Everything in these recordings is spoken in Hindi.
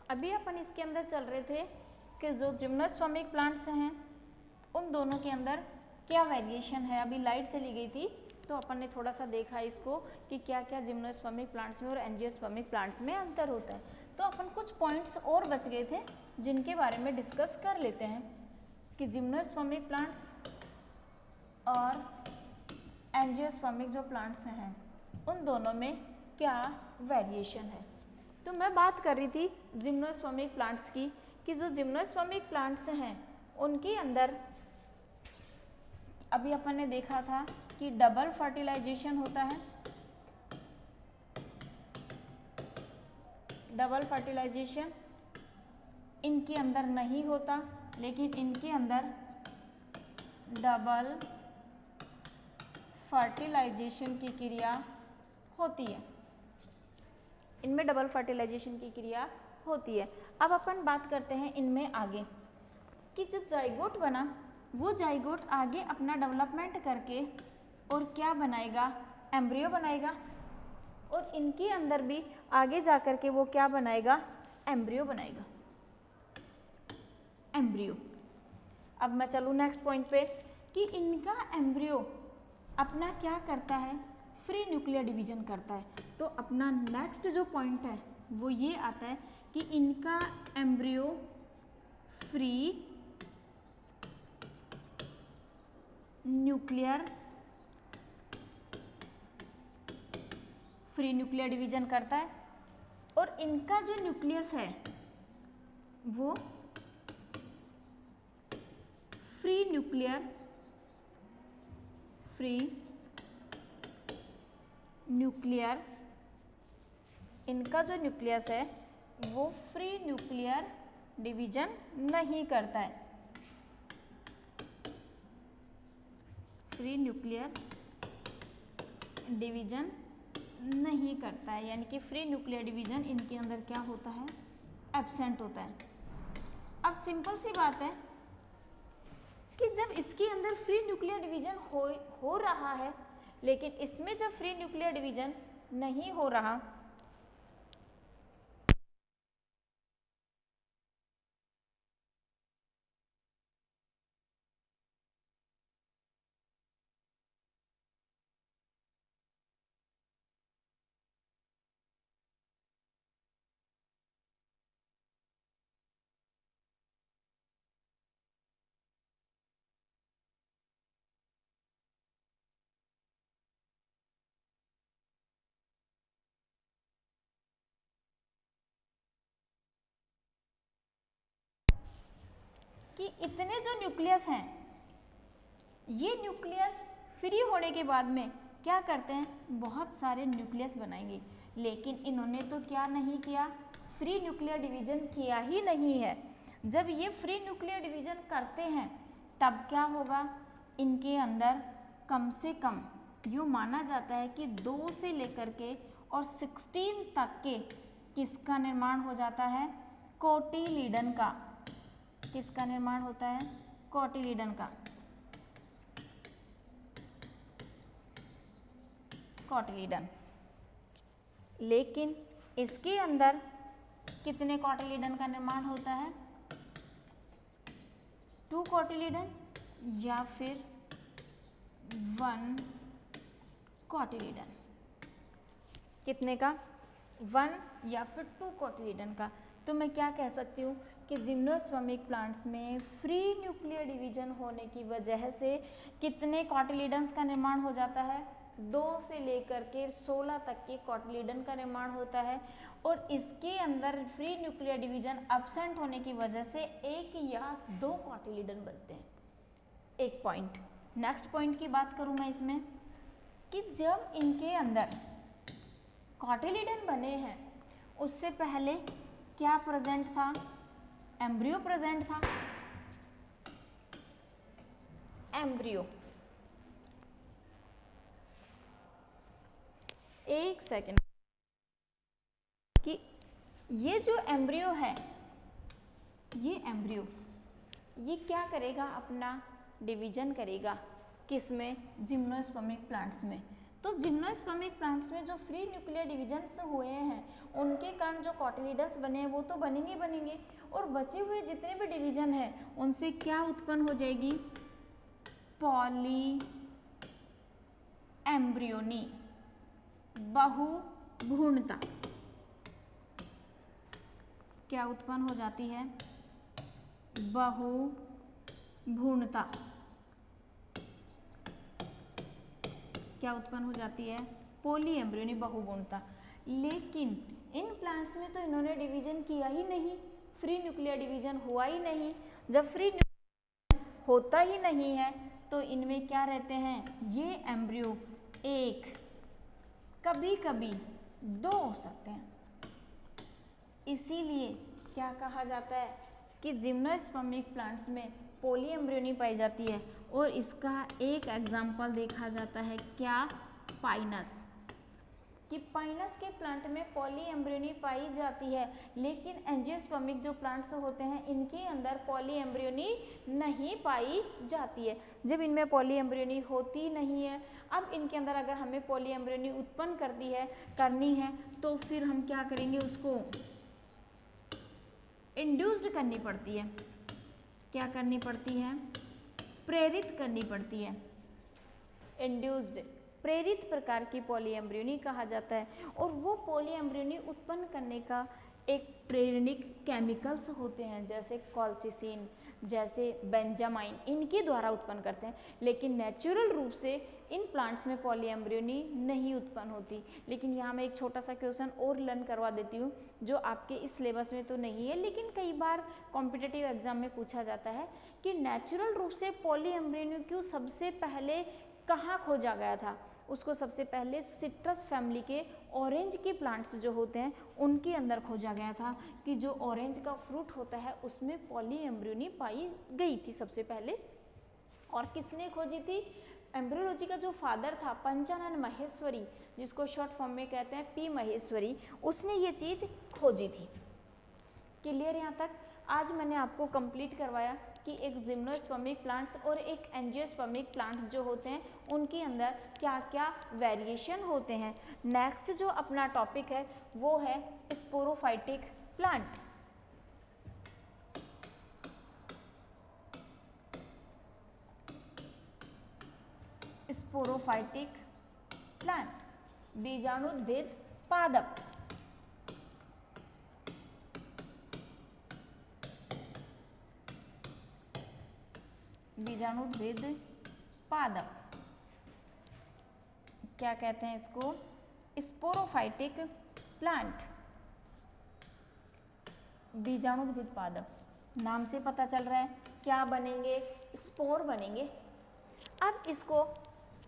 अभी अपन इसके अंदर चल रहे थे कि जो जिम्नोस्पर्मिक प्लांट्स हैं उन दोनों के अंदर क्या वेरिएशन है। अभी लाइट चली गई थी तो अपन ने थोड़ा सा देखा इसको कि क्या क्या जिम्नोस्पर्मिक प्लांट्स में और एंजियोस्पर्मिक प्लांट्स में अंतर होता है। तो अपन कुछ पॉइंट्स और बच गए थे जिनके बारे में डिस्कस कर लेते हैं कि जिम्नोस्पर्मिक प्लांट्स और एंजियोस्पर्मिक जो प्लांट्स हैं उन दोनों में क्या वेरिएशन है। तो मैं बात कर रही थी जिम्नोस्पर्मिक प्लांट्स की कि जो जिम्नोस्पर्मिक प्लांट्स हैं उनके अंदर अभी अपन ने देखा था कि डबल फर्टिलाइजेशन होता है। डबल फर्टिलाइजेशन इनके अंदर नहीं होता, लेकिन इनके अंदर डबल फर्टिलाइजेशन की क्रिया होती है। इनमें डबल फर्टिलाइजेशन की क्रिया होती है। अब अपन बात करते हैं इनमें आगे कि जो जाइगोट बना वो जाइगोट आगे अपना डेवलपमेंट करके और क्या बनाएगा, एम्ब्रियो बनाएगा, और इनके अंदर भी आगे जा कर के वो क्या बनाएगा, एम्ब्रियो बनाएगा, एम्ब्रियो। अब मैं चलूँ नेक्स्ट पॉइंट पे कि इनका एम्ब्रियो अपना क्या करता है, फ्री न्यूक्लियर डिवीजन करता है। तो अपना नेक्स्ट जो पॉइंट है वो ये आता है कि इनका एम्ब्रियो फ्री न्यूक्लियर डिवीजन करता है, और इनका जो न्यूक्लियस है वो फ्री न्यूक्लियर इनका जो न्यूक्लियस है वो फ्री न्यूक्लियर डिवीजन नहीं करता है। फ्री न्यूक्लियर डिवीजन नहीं करता है, यानी कि फ्री न्यूक्लियर डिवीजन इनके अंदर क्या होता है, एब्सेंट होता है। अब सिंपल सी बात है कि जब इसके अंदर फ्री न्यूक्लियर डिवीजन हो रहा है, लेकिन इसमें जब फ्री न्यूक्लियर डिवीजन नहीं हो रहा कि इतने जो न्यूक्लियस हैं ये न्यूक्लियस फ्री होने के बाद में क्या करते हैं, बहुत सारे न्यूक्लियस बनाएंगे, लेकिन इन्होंने तो क्या नहीं किया, फ्री न्यूक्लियर डिवीजन किया ही नहीं है। जब ये फ्री न्यूक्लियर डिवीजन करते हैं तब क्या होगा, इनके अंदर कम से कम यूँ माना जाता है कि 2 से लेकर के और 16 तक के किसका निर्माण हो जाता है, कोटिलीडन का। किसका निर्माण होता है, कोटिलीडन का, कोटिलीडन। लेकिन इसके अंदर कितने कोटिलीडन का निर्माण होता है, 2 कोटिलीडन या फिर 1 कोटिलीडन। कितने का, 1 या फिर 2 कोटिलीडन का। तो मैं क्या कह सकती हूँ कि जिम्नोस्पर्मिक प्लांट्स में फ्री न्यूक्लियर डिवीजन होने की वजह से कितने कोटिलीडन्स का निर्माण हो जाता है, 2 से लेकर के 16 तक के कोटिलीडन का निर्माण होता है, और इसके अंदर फ्री न्यूक्लियर डिवीजन एब्सेंट होने की वजह से 1 या 2 कोटिलीडन बनते हैं। एक पॉइंट। नेक्स्ट पॉइंट की बात करूँ मैं इसमें कि जब इनके अंदर कोटिलीडन बने हैं उससे पहले क्या प्रेजेंट था, एम्ब्रियो प्रेजेंट था, एम्ब्रियो। एक सेकेंड, कि ये जो एम्ब्रियो है, ये एम्ब्रियो ये क्या करेगा, अपना डिवीजन करेगा, किसमें, जिम्नोस्पर्मिक प्लांट्स में। तो जिम्नोस्पर्मिक प्लांट्स में जो फ्री न्यूक्लियर डिवीजन हुए हैं उनके प्लांट जो कॉटिलिडन्स बने हैं वो तो बनेंगे बनेंगे, और बचे हुए जितने भी डिवीजन है उनसे क्या उत्पन्न हो जाएगी, पॉली एम्ब्रियोनी, बहुभ्रूणता क्या उत्पन्न हो जाती है, बहुभ्रूणता क्या उत्पन्न हो जाती है, पॉली एम्ब्रियोनी, बहुभ्रूणता। लेकिन इन प्लांट्स में तो इन्होंने डिवीजन किया ही नहीं, फ्री न्यूक्लियर डिवीजन हुआ ही नहीं। जब फ्री होता ही नहीं है तो इनमें क्या रहते हैं, ये एम्ब्रियो एक, कभी कभी दो हो सकते हैं। इसीलिए क्या कहा जाता है कि जिम्नोस्पर्मिक प्लांट्स में पॉली एम्ब्रियोनी पाई जाती है, और इसका एक एग्जाम्पल देखा जाता है क्या, पाइनस, कि पाइनस के प्लांट में पॉली एम्ब्रियोनी पाई जाती है, लेकिन एंजियोस्पर्मिक जो प्लांट्स होते हैं इनके अंदर पॉली एम्ब्रियोनी नहीं पाई जाती है। जब इनमें पॉली एम्ब्रियोनी होती नहीं है, अब इनके अंदर अगर हमें पॉली एम्ब्रियोनी उत्पन्न करनी है तो फिर हम क्या करेंगे, उसको इंड्यूस्ड करनी पड़ती है। क्या करनी पड़ती है, प्रेरित करनी पड़ती है। इंड्यूस्ड, प्रेरित प्रकार की पॉली एम्ब्रियोनी कहा जाता है। और वो पॉली एम्ब्रियोनी उत्पन्न करने का एक प्रेरणिक केमिकल्स होते हैं, जैसे कॉल्चिसिन, जैसे बेंजामाइन, इनके द्वारा उत्पन्न करते हैं। लेकिन नेचुरल रूप से इन प्लांट्स में पॉली एम्ब्रियोनी नहीं उत्पन्न होती। लेकिन यहाँ मैं एक छोटा सा क्वेश्चन और लर्न करवा देती हूँ, जो आपके इस सिलेबस में तो नहीं है, लेकिन कई बार कॉम्पिटिटिव एग्जाम में पूछा जाता है कि नेचुरल रूप से पॉली एम्ब्रियोनी क्यों सबसे पहले कहाँ खोजा गया था। उसको सबसे पहले सिट्रस फैमिली के ऑरेंज के प्लांट्स जो होते हैं उनके अंदर खोजा गया था, कि जो ऑरेंज का फ्रूट होता है उसमें पॉली एम्ब्रियोनी पाई गई थी सबसे पहले। और किसने खोजी थी, एम्ब्रियोलॉजी का जो फादर था पंचानन महेश्वरी, जिसको शॉर्ट फॉर्म में कहते हैं पी महेश्वरी, उसने ये चीज़ खोजी थी। क्लियर यहाँ तक? आज मैंने आपको कंप्लीट करवाया कि एक जिम्नोस्पर्मिक प्लांट्स और एक एंजियोस्पर्मिक प्लांट्स जो होते हैं उनके अंदर क्या क्या वेरिएशन होते हैं। नेक्स्ट जो अपना टॉपिक है वो है स्पोरोफाइटिक प्लांट। स्पोरोफाइटिक प्लांट, बीजाणुद्भिद पादप। बीजाणुद्भिद पादप क्या कहते हैं इसको, स्पोरोफाइटिक प्लांट, बीजाणुद्भिद पादप। नाम से पता चल रहा है क्या बनेंगे, स्पोर बनेंगे। अब इसको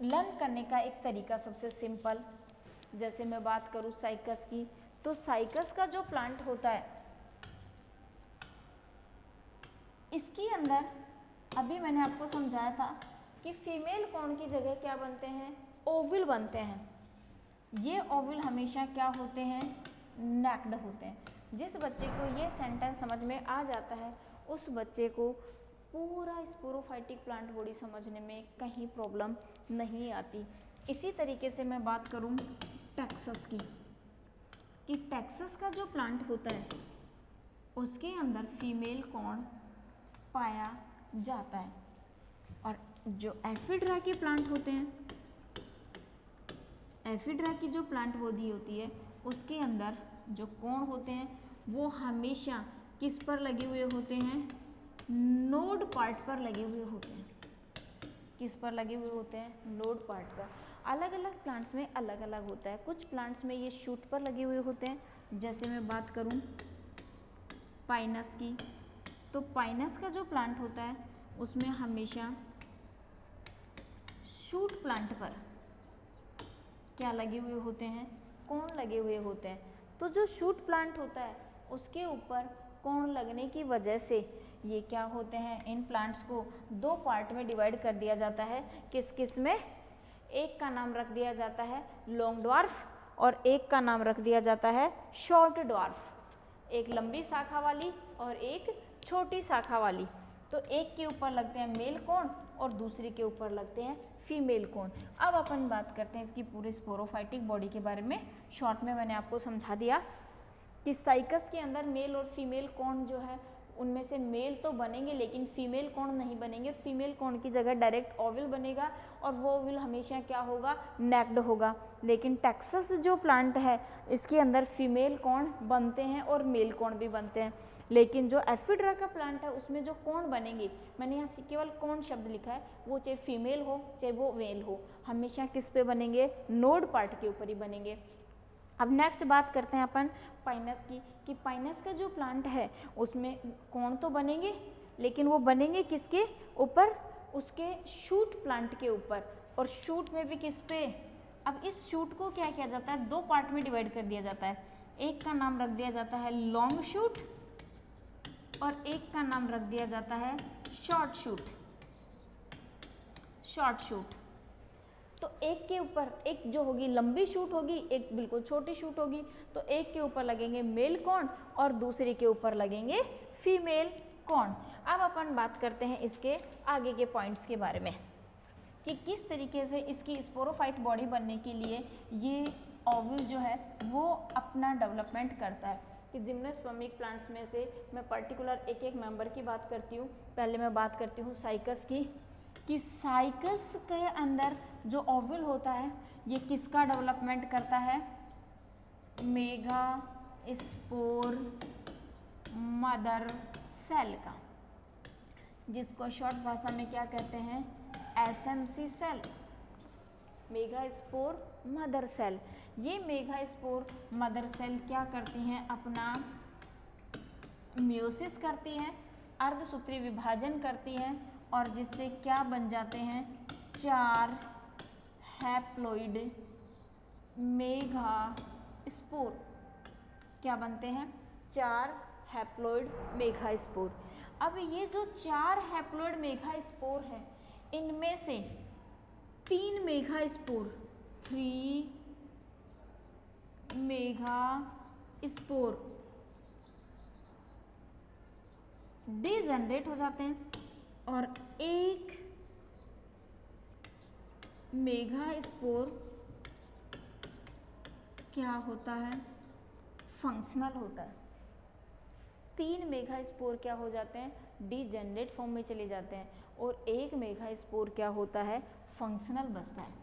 लर्न करने का एक तरीका सबसे सिंपल, जैसे मैं बात करूं साइकस की, तो साइकस का जो प्लांट होता है इसके अंदर अभी मैंने आपको समझाया था कि फीमेल कोण की जगह क्या बनते हैं, ओविल बनते हैं। ये ओविल हमेशा क्या होते हैं, नेक्ड होते हैं। जिस बच्चे को ये सेंटेंस समझ में आ जाता है उस बच्चे को पूरा स्पोरोफाइटिक प्लांट बॉडी समझने में कहीं प्रॉब्लम नहीं आती। इसी तरीके से मैं बात करूं टेक्सस की, कि टेक्सस का जो प्लांट होता है उसके अंदर फीमेल कोण पाया जाता है। और जो एफिड्रा के प्लांट होते हैं, एफिड्रा की जो प्लांट बॉडी होती है उसके अंदर जो कोण होते हैं वो हमेशा किस पर लगे हुए होते हैं, नोड पार्ट पर लगे हुए होते हैं। किस पर लगे हुए होते हैं, नोड पार्ट पर। अलग अलग प्लांट्स में अलग अलग होता है। कुछ प्लांट्स में ये शूट पर लगे हुए होते हैं, जैसे मैं बात करूं पाइनस की, तो पाइनस का जो प्लांट होता है उसमें हमेशा शूट प्लांट पर क्या लगे हुए होते हैं, कोण लगे हुए होते हैं। तो जो शूट प्लांट होता है उसके ऊपर कोण लगने की वजह से ये क्या होते हैं, इन प्लांट्स को दो पार्ट में डिवाइड कर दिया जाता है। किस किस में, एक का नाम रख दिया जाता है लॉन्ग ड्वार्फ और एक का नाम रख दिया जाता है शॉर्ट ड्वार्फ। एक लंबी शाखा वाली और एक छोटी शाखा वाली। तो एक के ऊपर लगते हैं मेल कोण और दूसरे के ऊपर लगते हैं फीमेल कोण। अब अपन बात करते हैं इसकी पूरी स्पोरोफाइटिक बॉडी के बारे में। शॉर्ट में मैंने आपको समझा दिया कि साइकस के अंदर मेल और फीमेल कौन जो है उनमें से मेल तो बनेंगे लेकिन फीमेल कौन नहीं बनेंगे, फीमेल कौन की जगह डायरेक्ट ओवल बनेगा और वो ओवल हमेशा क्या होगा, नेक्ड होगा। लेकिन टेक्सास जो प्लांट है इसके अंदर फीमेल कौन बनते हैं और मेल कौन भी बनते हैं। लेकिन जो एफिड्रा का प्लांट है उसमें जो कौन बनेंगे, मैंने यहाँ से केवल कौन शब्द लिखा है, वो चाहे फीमेल हो चाहे वो मेल हो, हमेशा किस पे बनेंगे, नोड पार्ट के ऊपर ही बनेंगे। अब नेक्स्ट बात करते हैं अपन पाइनस की, कि पाइनस का जो प्लांट है उसमें कौन तो बनेंगे लेकिन वो बनेंगे किसके ऊपर, उसके शूट प्लांट के ऊपर, और शूट में भी किस पे। अब इस शूट को क्या किया जाता है, दो पार्ट में डिवाइड कर दिया जाता है, एक का नाम रख दिया जाता है लॉन्ग शूट और एक का नाम रख दिया जाता है शॉर्ट शूट। शॉर्ट शूट तो एक के ऊपर एक जो होगी लंबी शूट होगी, एक बिल्कुल छोटी शूट होगी, तो एक के ऊपर लगेंगे मेल कौन और दूसरे के ऊपर लगेंगे फीमेल कौन। अब अपन बात करते हैं इसके आगे के पॉइंट्स के बारे में कि किस तरीके से इसकी स्पोरोफाइट बॉडी बनने के लिए ये ओवल जो है वो अपना डेवलपमेंट करता है। कि जिम्नोस्पर्मिक प्लांट्स में से मैं पर्टिकुलर एक एक मेंबर की बात करती हूँ। पहले मैं बात करती हूँ साइकस की, कि साइकस के अंदर जो ओवल होता है ये किसका डेवलपमेंट करता है, मेगा स्पोर मदर सेल का, जिसको शॉर्ट भाषा में क्या कहते हैं, SMC cell, megaspore mother cell. ये मेगा स्पोर मदर सेल क्या करती हैं, अपना म्यूसिस करती हैं, अर्धसूत्री विभाजन करती हैं और जिससे क्या बन जाते हैं, 4 हैप्लॉइड मेगा स्पोर। क्या बनते हैं, 4 हैप्लॉइड मेगा स्पोर। अब ये जो 4 हैप्लॉइड मेगा स्पोर हैं इनमें से 3 mega spore, 3 mega spore degenerate हो जाते हैं और एक मेगा स्पोर क्या होता है, फंक्शनल होता है। 3 मेगा स्पोर क्या हो जाते हैं, डीजनरेट फॉर्म में चले जाते हैं और एक मेगा स्पोर क्या होता है, फंक्शनल बचता है।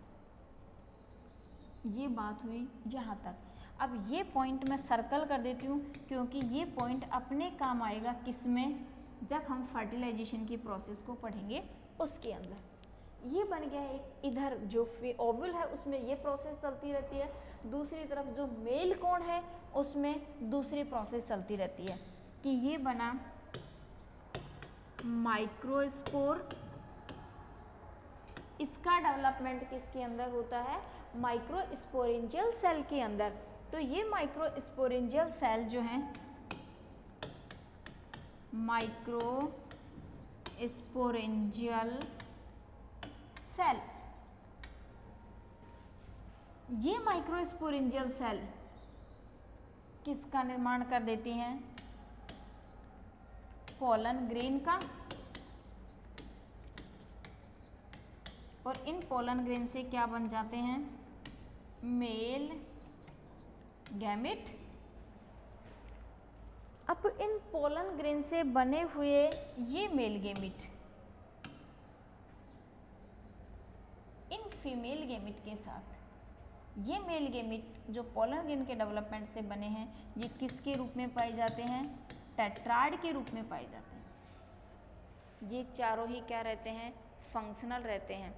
ये बात हुई यहाँ तक। अब ये पॉइंट मैं सर्कल कर देती हूँ क्योंकि ये पॉइंट अपने काम आएगा किसमें, जब हम फर्टिलाइजेशन की प्रोसेस को पढ़ेंगे उसके अंदर। ये बन गया एक, इधर जो ओवल है उसमें ये प्रोसेस चलती रहती है, दूसरी तरफ जो मेल कोण है उसमें दूसरी प्रोसेस चलती रहती है। कि ये बना माइक्रोस्पोर, इसका डेवलपमेंट किसके अंदर होता है, माइक्रोस्पोरेंजियल सेल के अंदर। तो ये माइक्रोस्पोरेंजियल सेल जो है, माइक्रोस्पोरेंजियल सेल, ये माइक्रोस्पोरेंजियल सेल किसका निर्माण कर देती हैं, पोलन ग्रेन का, और इन पोलन ग्रेन से क्या बन जाते हैं, मेल गैमेट। अब इन पोलन ग्रेन से बने हुए ये male gamete in female gamete के साथ, ये मेल गैमेट जो पोलन ग्रेन के डेवलपमेंट से बने हैं ये किसके रूप में पाए जाते हैं, टेट्राड के रूप में पाए जाते हैं। ये चारों ही क्या रहते हैं, फंक्शनल रहते हैं।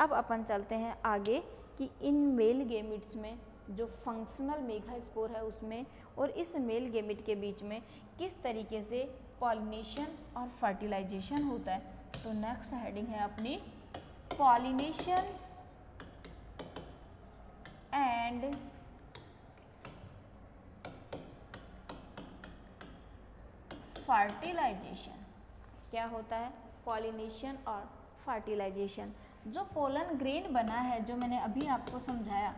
अब अपन चलते हैं आगे कि इन मेल गैमेट्स में जो फंक्शनल मेगा स्पोर है उसमें और इस मेल गैमेट के बीच में किस तरीके से पॉलिनेशन और फर्टिलाइजेशन होता है। तो नेक्स्ट हेडिंग है अपनी पॉलिनेशन एंड फर्टिलाइजेशन। क्या होता है, पॉलिनेशन और फर्टिलाइजेशन। जो पोलन ग्रेन बना है, जो मैंने अभी आपको समझाया,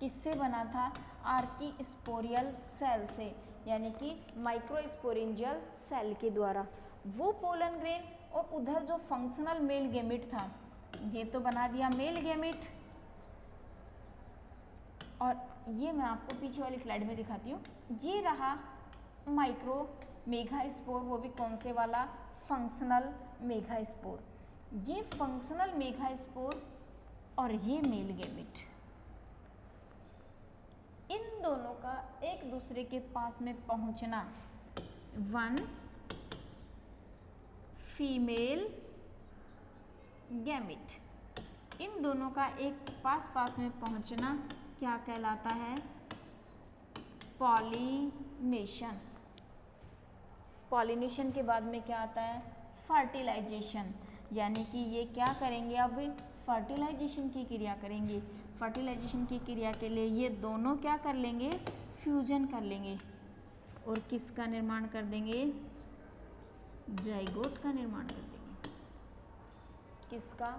किससे बना था, आर्कीस्पोरियल सेल से, यानी कि माइक्रोस्पोरेंजियल सेल के द्वारा। वो पोलन ग्रेन और उधर जो फंक्शनल मेल गैमेट था, ये तो बना दिया मेल गैमेट। और ये मैं आपको पीछे वाली स्लाइड में दिखाती हूँ, ये रहा माइक्रो मेगास्पोर, वो भी कौन से वाला, फंक्शनल मेगास्पोर। ये फंक्शनल मेगास्पोर और ये मेल गैमेट, इन दोनों का एक दूसरे के पास में पहुंचना, वन फीमेल गैमेट, इन दोनों का एक पास में पहुंचना क्या कहलाता है, पॉलिनेशन। पॉलिनेशन के बाद में क्या आता है, फर्टिलाइजेशन, यानी कि ये क्या करेंगे, अब फर्टिलाइजेशन की क्रिया करेंगे। फर्टिलाइजेशन की क्रिया के लिए ये दोनों क्या कर लेंगे, फ्यूजन कर लेंगे और किसका निर्माण कर देंगे, जाइगोट का निर्माण कर देंगे। किसका,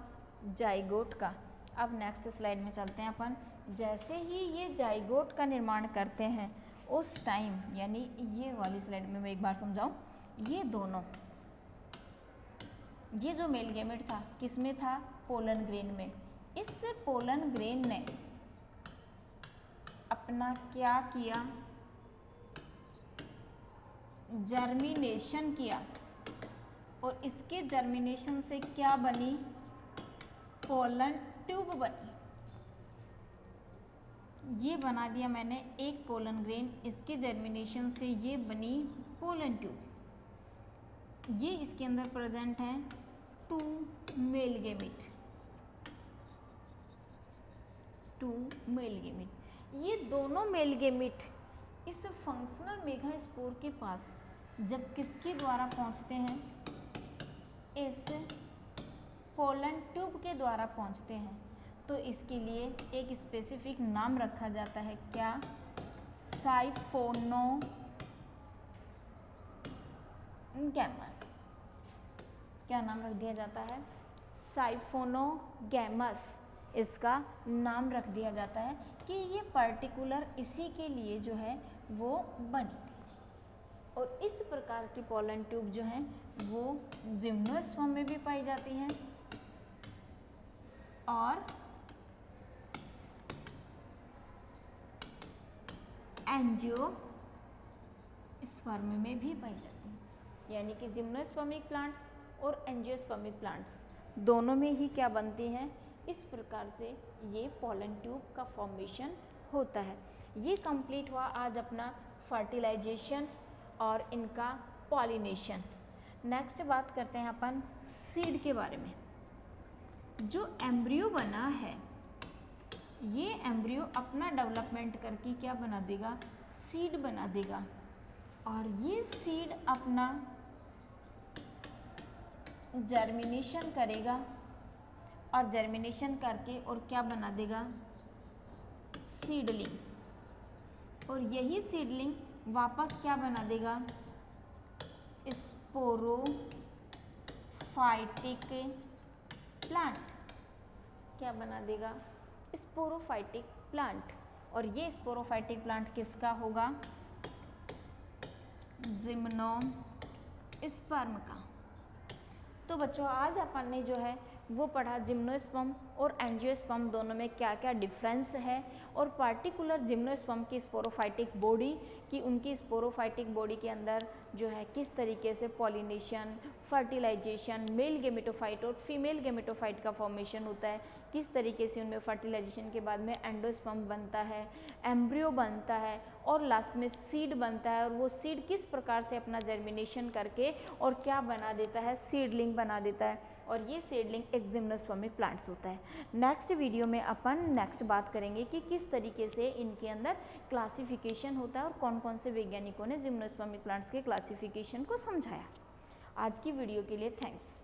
जाइगोट का। अब नेक्स्ट स्लाइड में चलते हैं अपन। जैसे ही ये जाइगोट का निर्माण करते हैं उस टाइम, यानी ये वाली स्लाइड में मैं एक बार समझाऊं, ये दोनों, ये जो मेल गैमेट था किस में था, पोलन ग्रेन में। इस पोलन ग्रेन ने अपना क्या किया, जर्मिनेशन किया और इसके जर्मिनेशन से क्या बनी, पोलन ट्यूब बनी। ये बना दिया मैंने एक पोलन ग्रेन, इसके जर्मिनेशन से ये बनी पोलन ट्यूब। ये इसके अंदर प्रेजेंट है 2 मेल गैमेट, 2 मेल गैमेट। ये दोनों मेल गैमेट इस फंक्शनल मेगास्पोर के पास जब किसके द्वारा पहुंचते हैं, इस पोलन ट्यूब के द्वारा पहुंचते हैं, तो इसके लिए एक स्पेसिफिक नाम रखा जाता है, क्या, साइफोनोगैमस। क्या नाम रख दिया जाता है, साइफोनोगैमस, इसका नाम रख दिया जाता है कि ये पर्टिकुलर इसी के लिए जो है वो बनी थी। और इस प्रकार की पोलन ट्यूब जो हैं वो जिम्नोस्पर्म में भी पाई जाती हैं और एंजियोस्पर्म में भी पाई जाती हैं। यानी कि जिम्नोस्पर्मिक प्लांट्स और एंजियोस्पर्मिक प्लांट्स दोनों में ही क्या बनती हैं, इस प्रकार से ये पोलन ट्यूब का फॉर्मेशन होता है। ये कंप्लीट हुआ आज अपना फर्टिलाइजेशन और इनका पॉलिनेशन। नेक्स्ट बात करते हैं अपन सीड के बारे में। जो एम्ब्रियो बना है, ये एम्ब्रियो अपना डेवलपमेंट करके क्या बना देगा, सीड बना देगा। और ये सीड अपना जर्मिनेशन करेगा और जर्मिनेशन करके और क्या बना देगा, सीडलिंग। और यही सीडलिंग वापस क्या बना देगा, स्पोरोफाइटिक प्लांट। क्या बना देगा, स्पोरोफाइटिक प्लांट। और ये स्पोरोफाइटिक प्लांट किसका होगा, जिम्नोस्पर्म का। तो बच्चों आज अपन ने जो है वो पढ़ा जिम्नोस्पर्म और एंजियोस्पर्म दोनों में क्या क्या डिफरेंस है, और पार्टिकुलर जिम्नोस्पर्म की स्पोरोफाइटिक बॉडी की, उनकी स्पोरोफाइटिक बॉडी के अंदर जो है किस तरीके से पॉलिनेशन, फर्टिलाइजेशन, मेल गेमेटोफाइट और फीमेल गेमेटोफाइट का फॉर्मेशन होता है, किस तरीके से उनमें फर्टिलाइजेशन के बाद में एंडोस्पर्म बनता है, एम्ब्रियो बनता है और लास्ट में सीड बनता है। और वो सीड किस प्रकार से अपना जर्मिनेशन करके और क्या बना देता है, सीडलिंग बना देता है। और ये सीडलिंग एक जिम्नोस्पर्मिक प्लांट्स होता है। नेक्स्ट वीडियो में अपन नेक्स्ट बात करेंगे कि किस तरीके से इनके अंदर क्लासिफिकेशन होता है और कौन कौन से वैज्ञानिकों ने जिम्नोस्पर्मिक प्लांट्स के क्लासिफिकेशन को समझाया। आज की वीडियो के लिए थैंक्स।